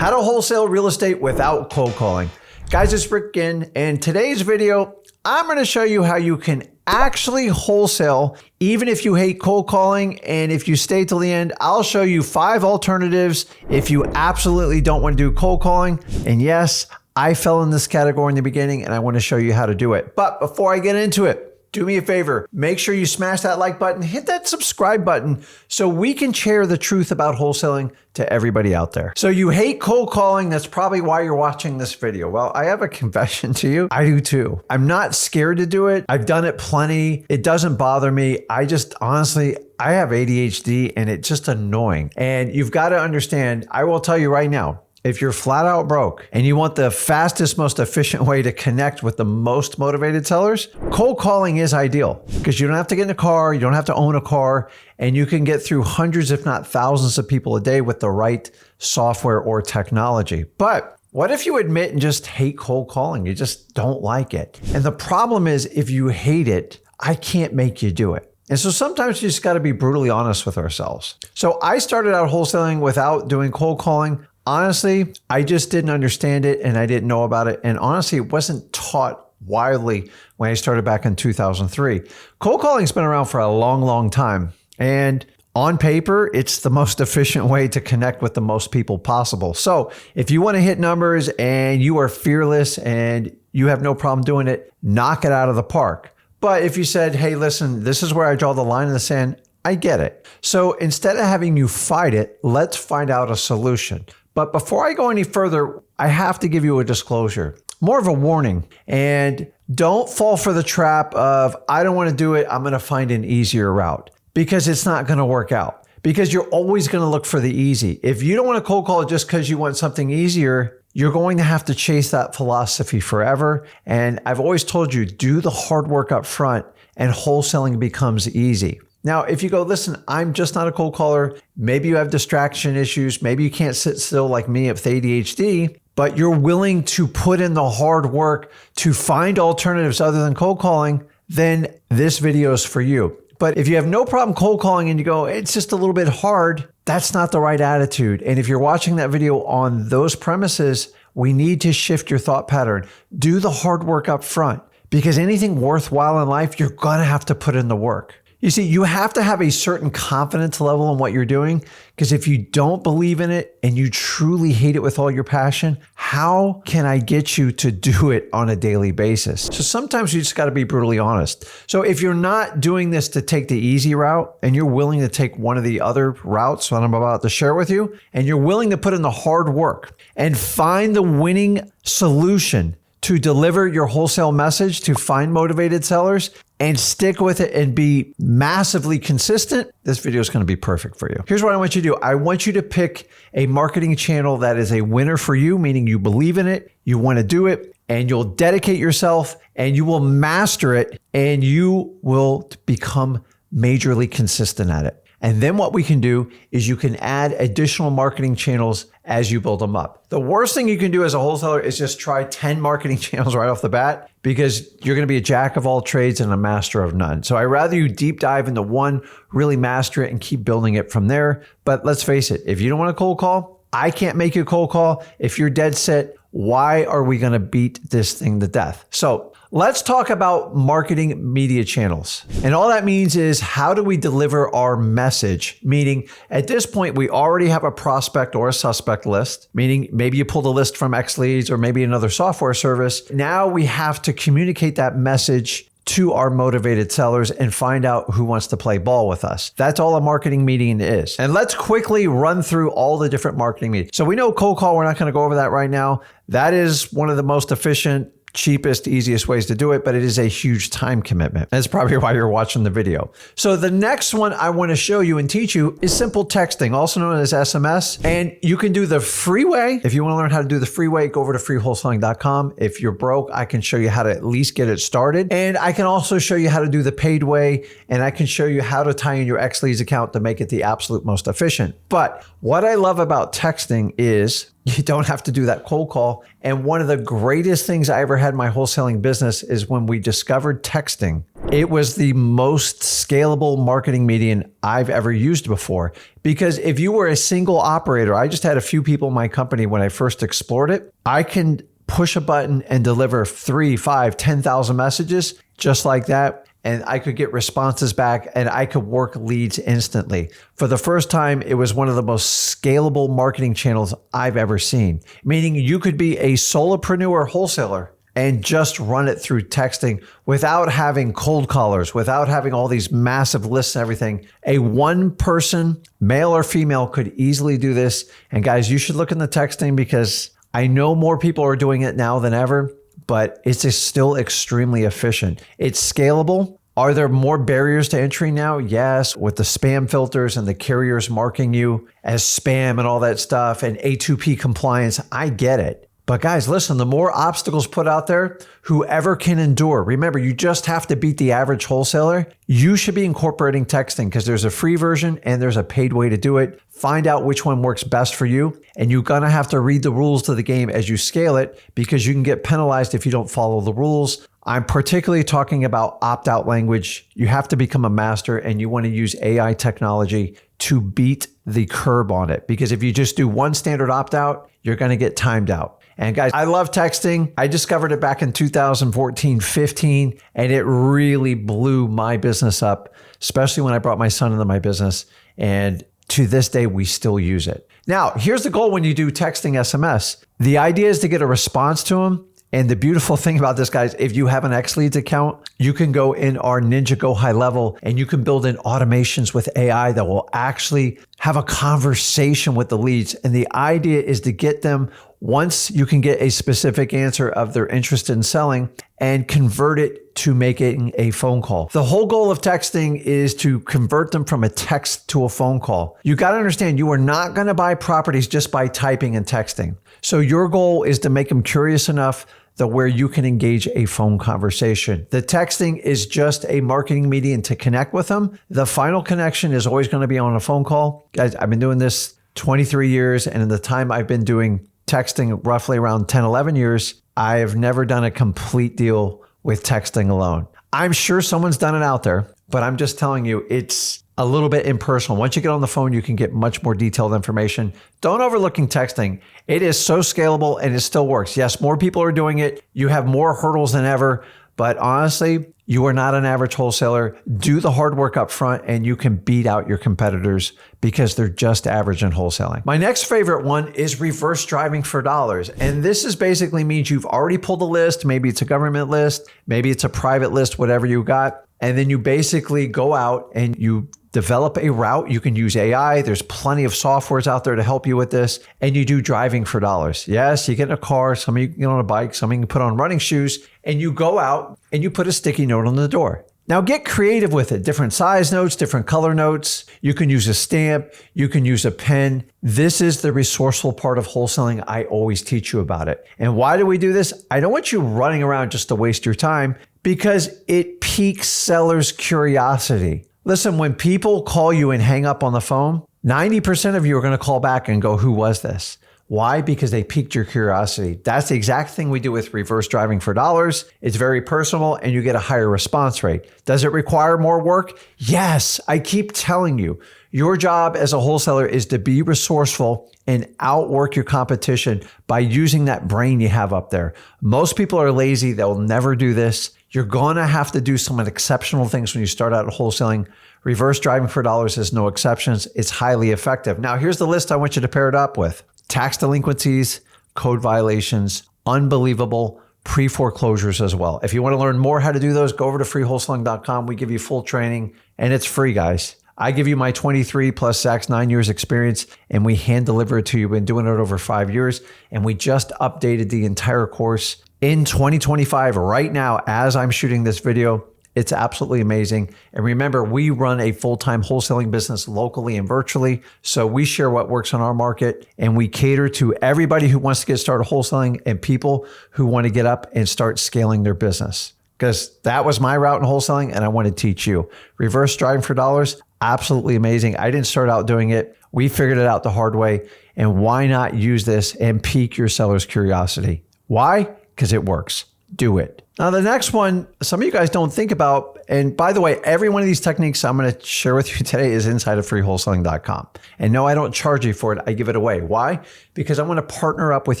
How to wholesale real estate without cold calling. Guys, it's Rick Ginn, and today's video, I'm going to show you how you can actually wholesale even if you hate cold calling. And if you stay till the end, I'll show you 5 alternatives if you absolutely don't want to do cold calling. And yes, I fell in this category in the beginning, and I want to show you how to do it. But before I get into it, do me a favor, make sure you smash that like button, hit that subscribe button so we can share the truth about wholesaling to everybody out there. So you hate cold calling, that's probably why you're watching this video. Well, I have a confession to you. I do too. I'm not scared to do it. I've done it plenty. It doesn't bother me. I just honestly, I have ADHD and it's just annoying. And you've got to understand, I will tell you right now, if you're flat out broke and you want the fastest, most efficient way to connect with the most motivated sellers, cold calling is ideal because you don't have to get in a car, you don't have to own a car, and you can get through hundreds, if not thousands of people a day with the right software or technology. But what if you admit and just hate cold calling? You just don't like it. And the problem is, if you hate it, I can't make you do it. And so sometimes you just got to be brutally honest with ourselves. So I started out wholesaling without doing cold calling. Honestly, I just didn't understand it and I didn't know about it. And honestly, it wasn't taught widely when I started back in 2003. Cold calling's been around for a long, long time. And on paper, it's the most efficient way to connect with the most people possible. So if you want to hit numbers and you are fearless and you have no problem doing it, knock it out of the park. But if you said, hey, listen, this is where I draw the line in the sand, I get it. So instead of having you fight it, let's find out a solution. But before I go any further, I have to give you a disclosure, more of a warning. And don't fall for the trap of, I don't want to do it, I'm going to find an easier route, because it's not going to work out. Because you're always going to look for the easy. If you don't want to cold call just because you want something easier, you're going to have to chase that philosophy forever. And I've always told you, do the hard work up front and wholesaling becomes easy. Now, if you go, listen, I'm just not a cold caller. Maybe you have distraction issues. Maybe you can't sit still like me with ADHD, but you're willing to put in the hard work to find alternatives other than cold calling, then this video is for you. But if you have no problem cold calling and you go, it's just a little bit hard, that's not the right attitude. And if you're watching that video on those premises, we need to shift your thought pattern. Do the hard work up front, because anything worthwhile in life, you're going to have to put in the work. You see, you have to have a certain confidence level in what you're doing, because if you don't believe in it and you truly hate it with all your passion, how can I get you to do it on a daily basis? So sometimes you just got to be brutally honest. So if you're not doing this to take the easy route and you're willing to take one of the other routes that I'm about to share with you, and you're willing to put in the hard work and find the winning solution to deliver your wholesale message to find motivated sellers and stick with it and be massively consistent, this video is going to be perfect for you. Here's what I want you to do. I want you to pick a marketing channel that is a winner for you, meaning you believe in it, you want to do it, and you'll dedicate yourself and you will master it and you will become majorly consistent at it. And then what we can do is you can add additional marketing channels as you build them up. The worst thing you can do as a wholesaler is just try 10 marketing channels right off the bat, because you're going to be a jack of all trades and a master of none. So I'd rather you deep dive into one, really master it and keep building it from there. But let's face it, if you don't want to cold call, I can't make you cold call. If you're dead set, why are we going to beat this thing to death? So let's talk about marketing media channels. And all that means is, how do we deliver our message? Meaning at this point, we already have a prospect or a suspect list, meaning maybe you pulled a list from X Leads or maybe another software service. Now we have to communicate that message to our motivated sellers and find out who wants to play ball with us. That's all a marketing meeting is. And let's quickly run through all the different marketing meetings. So we know cold call, we're not going to go over that right now. That is one of the most efficient, cheapest, easiest ways to do it, but it is a huge time commitment. That's probably why you're watching the video. So the next one I want to show you and teach you is simple texting, also known as SMS. And you can do the free way. If you want to learn how to do the free way, go over to freewholesaling.com. If you're broke, I can show you how to at least get it started. And I can also show you how to do the paid way. And I can show you how to tie in your X Leads account to make it the absolute most efficient. But what I love about texting is you don't have to do that cold call. And one of the greatest things I ever had in my wholesaling business is when we discovered texting It was the most scalable marketing medium I've ever used before. Because if you were a single operator, I just had a few people in my company when I first explored it, I can push a button and deliver 3, 5, 10,000 messages just like that. And I could get responses back and I could work leads instantly. For the first time, it was one of the most scalable marketing channels I've ever seen. Meaning you could be a solopreneur wholesaler and just run it through texting without having cold callers, without having all these massive lists and everything. A one person, male or female, could easily do this. And guys, you should look into texting because I know more people are doing it now than ever, but it's just still extremely efficient. It's scalable. Are there more barriers to entry now? Yes, with the spam filters and the carriers marking you as spam and all that stuff and A2P compliance, I get it. But guys, listen, the more obstacles put out there, whoever can endure. Remember, you just have to beat the average wholesaler. You should be incorporating texting because there's a free version and there's a paid way to do it. Find out which one works best for you. And you're going to have to read the rules to the game as you scale it because you can get penalized if you don't follow the rules. I'm particularly talking about opt-out language. You have to become a master and you want to use AI technology to beat the curb on it. Because if you just do one standard opt-out, you're going to get timed out. And guys, I love texting. I discovered it back in 2014, 15, and it really blew my business up, especially when I brought my son into my business. And to this day, we still use it. Now, here's the goal when you do texting SMS. The idea is to get a response to them. And the beautiful thing about this, guys, if you have an X-Leads account, you can go in our Ninja Go High Level and you can build in automations with AI that will actually have a conversation with the leads. And the idea is to get them, once you can get a specific answer of their interest in selling, and convert it to making a phone call. The whole goal of texting is to convert them from a text to a phone call. You got to understand, you are not going to buy properties just by typing and texting. So your goal is to make them curious enough that where you can engage a phone conversation. The texting is just a marketing medium to connect with them. The final connection is always going to be on a phone call. Guys, I've been doing this 23 years, and in the time I've been doing texting roughly around 10, 11 years, I have never done a complete deal with texting alone. I'm sure someone's done it out there, but I'm just telling you, it's a little bit impersonal. Once you get on the phone, you can get much more detailed information. Don't overlooking texting. It is so scalable and it still works. Yes, more people are doing it. You have more hurdles than ever, but honestly, you are not an average wholesaler. Do the hard work up front and you can beat out your competitors because they're just average in wholesaling. My next favorite one is reverse driving for dollars. And this is basically means you've already pulled a list. Maybe it's a government list. Maybe it's a private list, whatever you got. And then you basically go out and you develop a route. You can use AI. There's plenty of softwares out there to help you with this. And you do driving for dollars. Yes, you get in a car. Some of you get on a bike. Some of you can put on running shoes. And you go out and you put a sticky note on the door. Now get creative with it. Different size notes, different color notes. You can use a stamp. You can use a pen. This is the resourceful part of wholesaling. I always teach you about it. And why do we do this? I don't want you running around just to waste your time because it piques sellers' curiosity. Listen, when people call you and hang up on the phone, 90% of you are going to call back and go, who was this? Why? Because they piqued your curiosity. That's the exact thing we do with reverse driving for dollars. It's very personal and you get a higher response rate. Does it require more work? Yes. I keep telling you, your job as a wholesaler is to be resourceful and outwork your competition by using that brain you have up there. Most people are lazy. They'll never do this. You're going to have to do some exceptional things when you start out wholesaling. Reverse driving for dollars has no exceptions. It's highly effective. Now, here's the list I want you to pair it up with. Tax delinquencies, code violations, unbelievable pre-foreclosures as well. If you want to learn more how to do those, go over to freewholesaling.com. We give you full training and it's free, guys. I give you my 23 plus Zach's 9 years experience and we hand deliver it to you. We've been doing it over 5 years and we just updated the entire course in 2025 right now as I'm shooting this video. It's absolutely amazing. And remember, we run a full-time wholesaling business locally and virtually. So we share what works on our market and we cater to everybody who wants to get started wholesaling and people who want to get up and start scaling their business. Because that was my route in wholesaling and I want to teach you. Reverse driving for dollars, absolutely amazing. I didn't start out doing it. We figured it out the hard way. And why not use this and pique your seller's curiosity? Why? Because it works. Do it. Now, the next one, some of you guys don't think about, and by the way, every one of these techniques I'm going to share with you today is inside of freewholesaling.com. And no, I don't charge you for it. I give it away. Why? Because I want to partner up with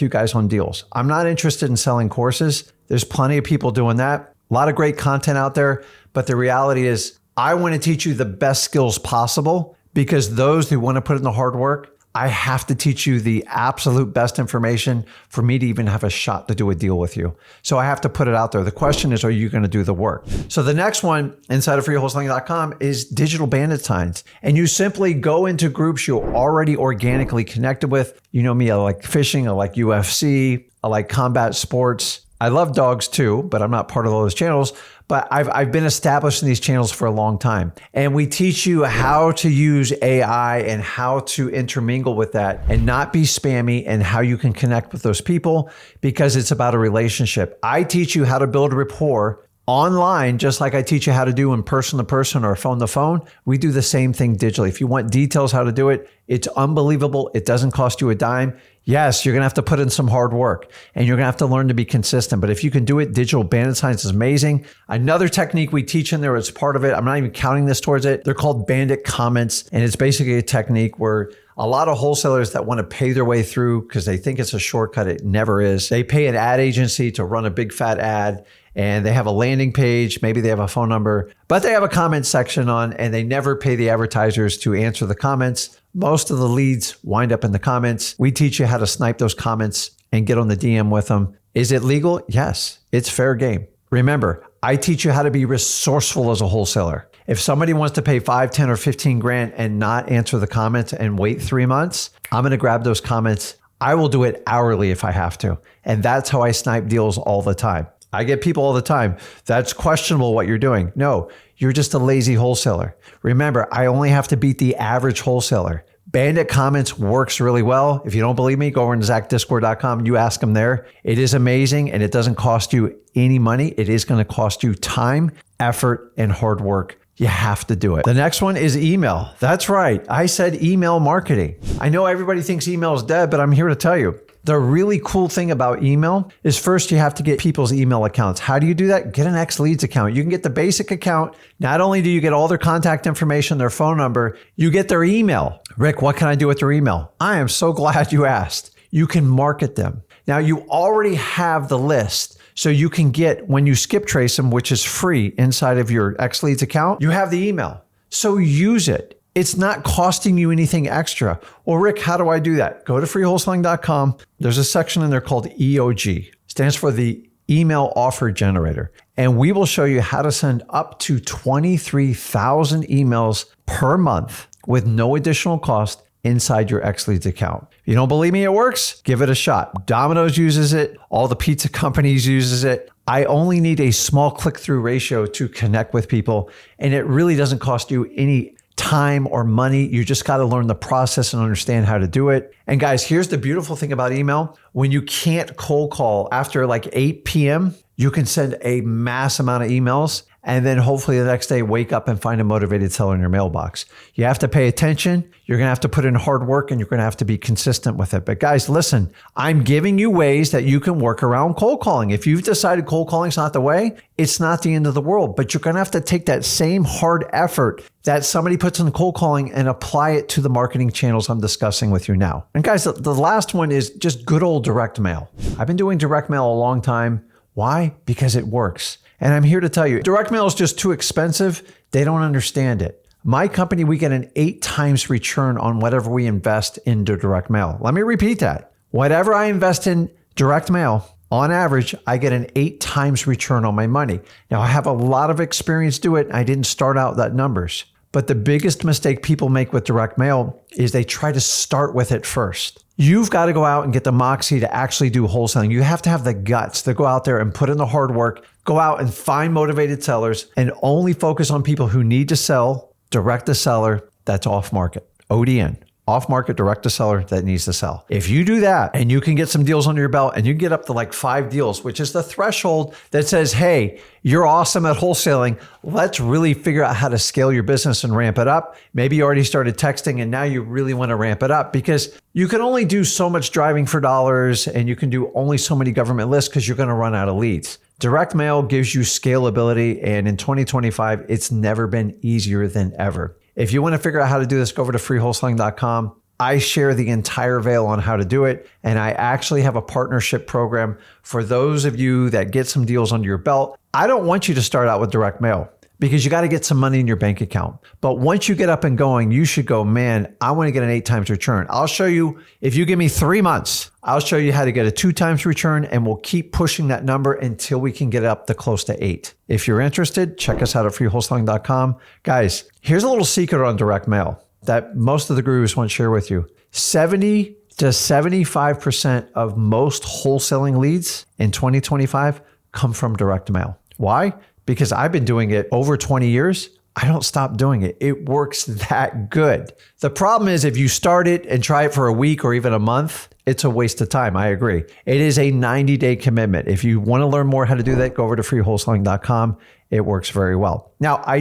you guys on deals. I'm not interested in selling courses. There's plenty of people doing that. A lot of great content out there. But the reality is I want to teach you the best skills possible, because those who want to put in the hard work, I have to teach you the absolute best information for me to even have a shot to do a deal with you. So I have to put it out there. The question is, are you going to do the work? So the next one inside of freewholesaling.com is digital bandit signs. And you simply go into groups you're already organically connected with. You know me, I like fishing, I like UFC, I like combat sports. I love dogs too, but I'm not part of those channels. But I've been established in these channels for a long time. And we teach you how to use AI and how to intermingle with that and not be spammy, and how you can connect with those people, because it's about a relationship. I teach you how to build rapport online, just like I teach you how to do in person to person or phone to phone. We do the same thing digitally. If you want details how to do it, it's unbelievable. It doesn't cost you a dime. Yes, you're going to have to put in some hard work, and you're going to have to learn to be consistent. But if you can do it, digital bandit signs is amazing. Another technique we teach in there as part of it, I'm not even counting this towards it. They're called bandit comments. And it's basically a technique where a lot of wholesalers that want to pay their way through because they think it's a shortcut, it never is. They pay an ad agency to run a big fat ad, and they have a landing page, maybe they have a phone number, but they have a comment section on, and they never pay the advertisers to answer the comments. Most of the leads wind up in the comments. We teach you how to snipe those comments and get on the DM with them. Is it legal? Yes, it's fair game. Remember, I teach you how to be resourceful as a wholesaler. If somebody wants to pay 5, 10, or 15 grand and not answer the comments and wait 3 months, I'm going to grab those comments. I will do it hourly if I have to. And that's how I snipe deals all the time. I get people all the time, that's questionable what you're doing. No, you're just a lazy wholesaler. Remember, I only have to beat the average wholesaler. Bandit comments works really well. If you don't believe me, go over to ZachDiscord.com. You ask them there. It is amazing, and it doesn't cost you any money. It is going to cost you time, effort, and hard work. You have to do it. The next one is email. That's right. I said email marketing. I know everybody thinks email is dead, but I'm here to tell you, the really cool thing about email is first you have to get people's email accounts. How do you do that? Get an X-Leads account. You can get the basic account. Not only do you get all their contact information, their phone number, you get their email. Rick, what can I do with their email? I am so glad you asked. You can market them. Now you already have the list. So you can get, when you skip trace them, which is free inside of your X-Leads account, you have the email. So use it. It's not costing you anything extra. Well, Rick, how do I do that? Go to freewholesaling.com. There's a section in there called EOG. Stands for the Email Offer Generator. And we will show you how to send up to 23,000 emails per month with no additional cost inside your X-Leads account. If you don't believe me it works, give it a shot. Domino's uses it. All the pizza companies uses it. I only need a small click-through ratio to connect with people. And it really doesn't cost you any time or money. You just got to learn the process and understand how to do it. And guys, here's the beautiful thing about email. When you can't cold call after like 8 p.m., you can send a mass amount of emails, and then hopefully the next day wake up and find a motivated seller in your mailbox. You have to pay attention. You're going to have to put in hard work, and you're going to have to be consistent with it. But guys, listen, I'm giving you ways that you can work around cold calling. If you've decided cold calling is not the way, it's not the end of the world, but you're going to have to take that same hard effort that somebody puts in cold calling and apply it to the marketing channels I'm discussing with you now. And guys, the last one is just good old direct mail. I've been doing direct mail a long time. Why? Because it works. And I'm here to tell you, direct mail is just too expensive. They don't understand it. My company, we get an 8 times return on whatever we invest into direct mail. Let me repeat that. Whatever I invest in direct mail, on average, I get an 8 times return on my money. Now, I have a lot of experience doing it. I didn't start out that numbers. But the biggest mistake people make with direct mail is they try to start with it first. You've got to go out and get the moxie to actually do wholesaling. You have to have the guts to go out there and put in the hard work, go out and find motivated sellers, and only focus on people who need to sell, direct to seller, that's off market, ODN. Off market, direct to seller that needs to sell. If you do that and you can get some deals under your belt and you get up to like 5 deals, which is the threshold that says, hey, you're awesome at wholesaling. Let's really figure out how to scale your business and ramp it up. Maybe you already started texting and now you really want to ramp it up, because you can only do so much driving for dollars and you can do only so many government lists because you're going to run out of leads. Direct mail gives you scalability, and in 2025, it's never been easier than ever. If you want to figure out how to do this, go over to freewholesaling.com. I share the entire veil on how to do it, and I actually have a partnership program for those of you that get some deals under your belt. I don't want you to start out with direct mail because you got to get some money in your bank account. But once you get up and going, you should go, man, I want to get an 8 times return. I'll show you, if you give me 3 months, I'll show you how to get a 2 times return, and we'll keep pushing that number until we can get up to close to 8. If you're interested, check us out at freewholesaling.com. Guys, here's a little secret on direct mail that most of the gurus won't share with you. 70 to 75% of most wholesaling leads in 2025 come from direct mail. Why? Because I've been doing it over 20 years. I don't stop doing it. It works that good. The problem is if you start it and try it for a week or even a month, it's a waste of time. I agree. It is a 90-day commitment. If you want to learn more how to do that, go over to freewholesaling.com. It works very well. Now, I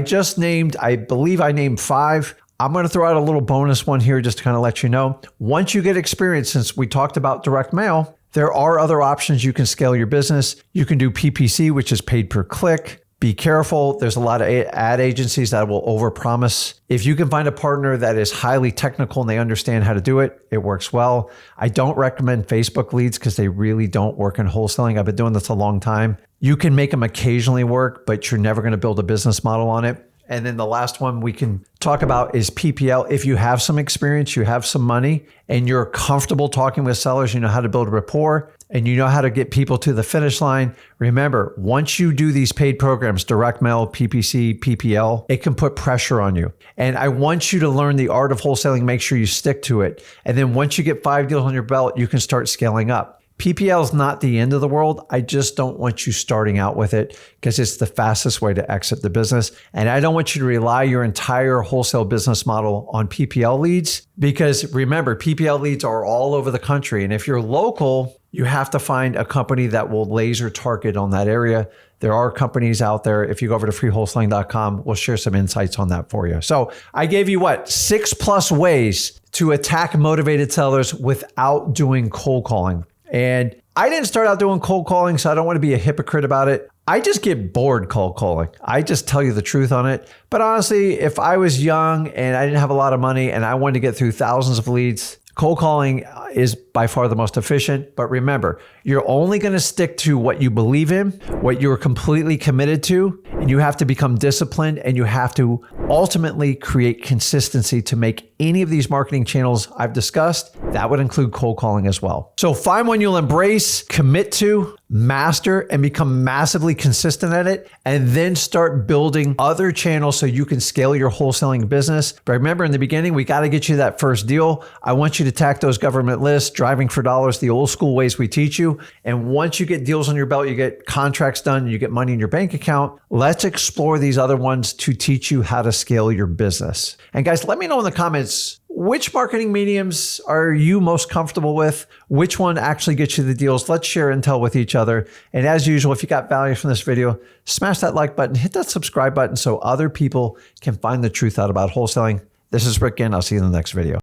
believe I named 5. I'm going to throw out a little bonus one here just to kind of let you know. Once you get experience, since we talked about direct mail, there are other options you can scale your business. You can do PPC, which is paid per click. Be careful. There's a lot of ad agencies that will overpromise. If you can find a partner that is highly technical and they understand how to do it, it works well. I don't recommend Facebook leads because they really don't work in wholesaling. I've been doing this a long time. You can make them occasionally work, but you're never going to build a business model on it. And then the last one we can talk about is PPL. If you have some experience, you have some money, and you're comfortable talking with sellers, you know how to build rapport, and you know how to get people to the finish line. Remember, once you do these paid programs, direct mail, PPC, PPL, it can put pressure on you. And I want you to learn the art of wholesaling, make sure you stick to it. And then once you get 5 deals on your belt, you can start scaling up. PPL is not the end of the world. I just don't want you starting out with it because it's the fastest way to exit the business. And I don't want you to rely your entire wholesale business model on PPL leads because remember, PPL leads are all over the country. And if you're local, you have to find a company that will laser target on that area. There are companies out there. If you go over to freewholesaling.com, we'll share some insights on that for you. So I gave you 6+ ways to attack motivated sellers without doing cold calling. And I didn't start out doing cold calling, so I don't want to be a hypocrite about it. I just get bored cold calling. I just tell you the truth on it. But honestly, if I was young and I didn't have a lot of money and I wanted to get through thousands of leads, cold calling is by far the most efficient. But remember, you're only going to stick to what you believe in, what you're completely committed to, and you have to become disciplined and you have to ultimately create consistency to make any of these marketing channels I've discussed. That would include cold calling as well. So find one you'll embrace, commit to, master, and become massively consistent at it, and then start building other channels so you can scale your wholesaling business. But remember, in the beginning, we got to get you that first deal. I want you to attack those government lists, driving for dollars, the old school ways we teach you. And once you get deals on your belt, you get contracts done, you get money in your bank account, let's explore these other ones to teach you how to scale your business. And guys, let me know in the comments, which marketing mediums are you most comfortable with? Which one actually gets you the deals? Let's share intel with each other. And as usual, if you got value from this video, smash that like button, hit that subscribe button so other people can find the truth out about wholesaling. This is Rick Ginn. I'll see you in the next video.